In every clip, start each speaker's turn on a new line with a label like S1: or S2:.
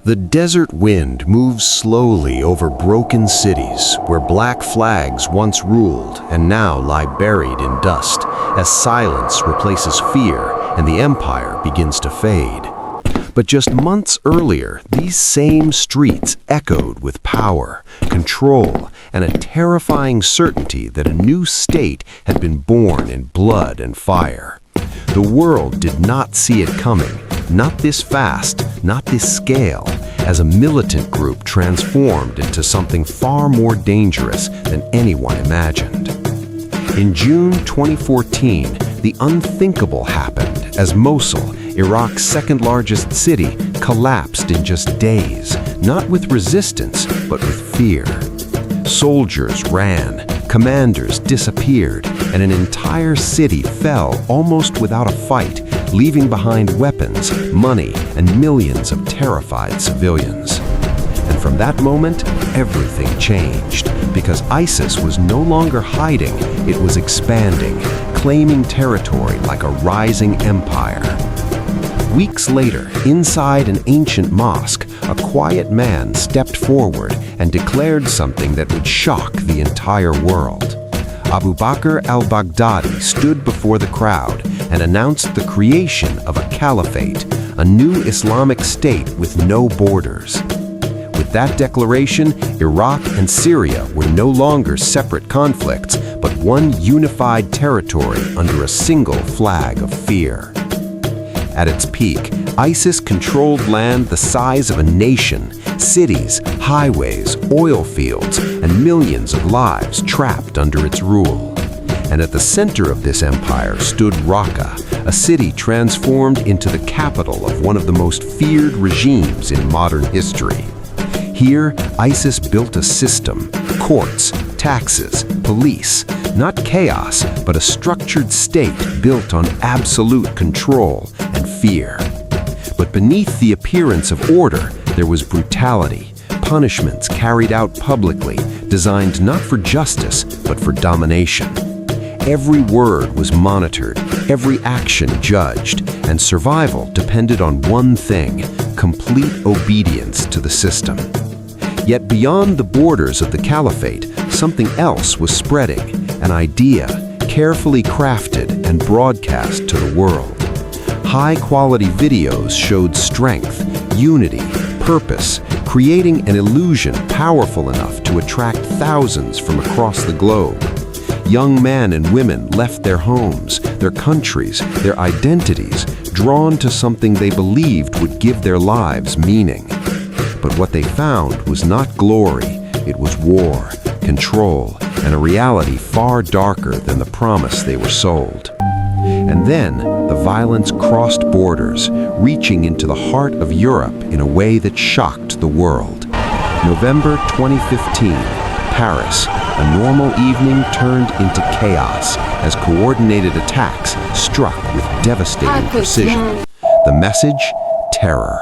S1: The desert wind moves slowly over broken cities where black flags once ruled and now lie buried in dust as silence replaces fear and the empire begins to fade. But just months earlier, these same streets echoed with power, control, and a terrifying certainty that a new state had been born in blood and fire. The world did not see it coming, not this fast, not this scale, as a militant group transformed into something far more dangerous than anyone imagined. In June 2014, the unthinkable happened as Mosul, Iraq's second-largest city, collapsed in just days, not with resistance, but with fear. Soldiers ran, commanders disappeared, and an entire city fell almost without a fight, leaving behind weapons, money, and millions of terrified civilians. And from that moment, everything changed, because ISIS was no longer hiding, it was expanding, claiming territory like a rising empire. Weeks later, inside an ancient mosque, a quiet man stepped forward and declared something that would shock the entire world. Abu Bakr al-Baghdadi stood before the crowd and announced the creation of a caliphate, a new Islamic state with no borders. With that declaration, Iraq and Syria were no longer separate conflicts, but one unified territory under a single flag of fear. At its peak, ISIS controlled land the size of a nation, cities, highways, oil fields, and millions of lives trapped under its rule. And at the center of this empire stood Raqqa, a city transformed into the capital of one of the most feared regimes in modern history. Here, ISIS built a system, courts, taxes, police, not chaos, but a structured state built on absolute control and fear. But beneath the appearance of order, there was brutality, punishments carried out publicly, designed not for justice, but for domination. Every word was monitored, every action judged, and survival depended on one thing: complete obedience to the system. Yet beyond the borders of the caliphate, something else was spreading, an idea carefully crafted and broadcast to the world. High-quality videos showed strength, unity, purpose, creating an illusion powerful enough to attract thousands from across the globe. Young men and women left their homes, their countries, their identities, drawn to something they believed would give their lives meaning. But what they found was not glory, it was war, control, and a reality far darker than the promise they were sold. And then, the violence crossed borders, reaching into the heart of Europe in a way that shocked the world. November 2015, Paris, a normal evening turned into chaos as coordinated attacks struck with devastating precision. The message? Terror.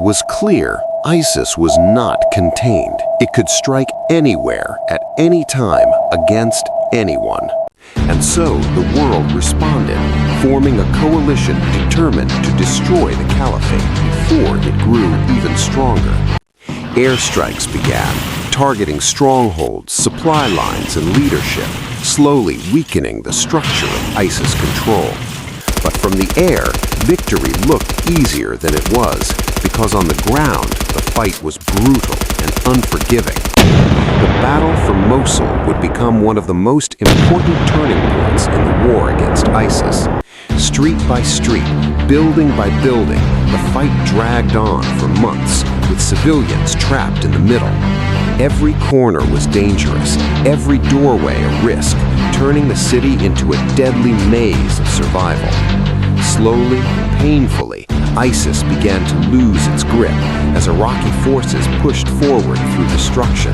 S1: Was clear. ISIS was not contained. It could strike anywhere, at any time, against anyone. And so the world responded, forming a coalition determined to destroy the caliphate before it grew even stronger. Airstrikes began, targeting strongholds, supply lines, and leadership, slowly weakening the structure of ISIS control. But from the air, victory looked easier than it was, because on the ground, the fight was brutal and unforgiving. The battle for Mosul would become one of the most important turning points in the war against ISIS. Street by street, building by building, the fight dragged on for months, with civilians trapped in the middle. Every corner was dangerous, every doorway a risk, turning the city into a deadly maze of survival. Slowly, painfully, ISIS began to lose its grip as Iraqi forces pushed forward through destruction.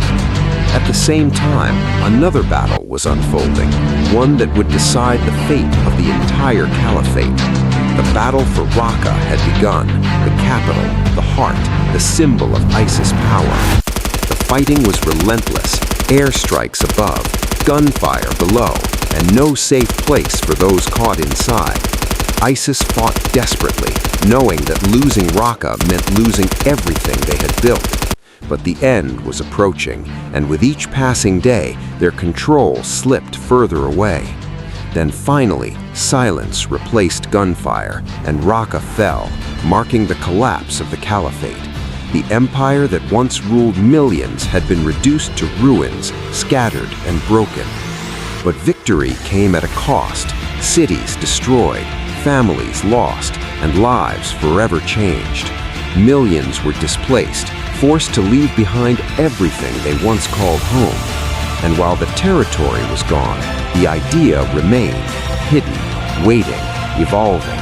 S1: At the same time, another battle was unfolding, one that would decide the fate of the entire caliphate. The battle for Raqqa had begun, the capital, the heart, the symbol of ISIS power. The fighting was relentless, airstrikes above, gunfire below, and no safe place for those caught inside. ISIS fought desperately, knowing that losing Raqqa meant losing everything they had built. But the end was approaching, and with each passing day, their control slipped further away. Then finally, silence replaced gunfire, and Raqqa fell, marking the collapse of the Caliphate. The empire that once ruled millions had been reduced to ruins, scattered and broken. But victory came at a cost: cities destroyed, families lost, and lives forever changed. Millions were displaced, forced to leave behind everything they once called home. And while the territory was gone, the idea remained, hidden, waiting, evolving.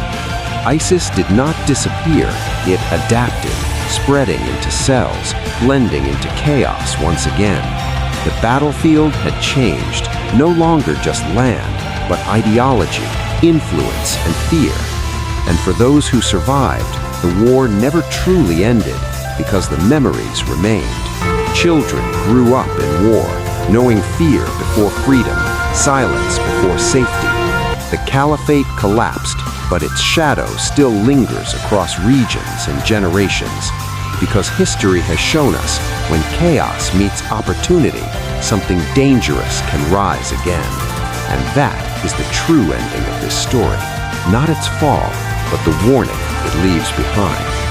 S1: ISIS did not disappear, it adapted, spreading into cells, blending into chaos once again. The battlefield had changed, no longer just land, but ideology, influence, and fear. And for those who survived, the war never truly ended, because the memories remained. Children grew up in war, knowing fear before freedom, silence before safety. The Caliphate collapsed, but its shadow still lingers across regions and generations, because history has shown us when chaos meets opportunity, something dangerous can rise again. And that is the true ending of this story, not its fall, but the warning it leaves behind.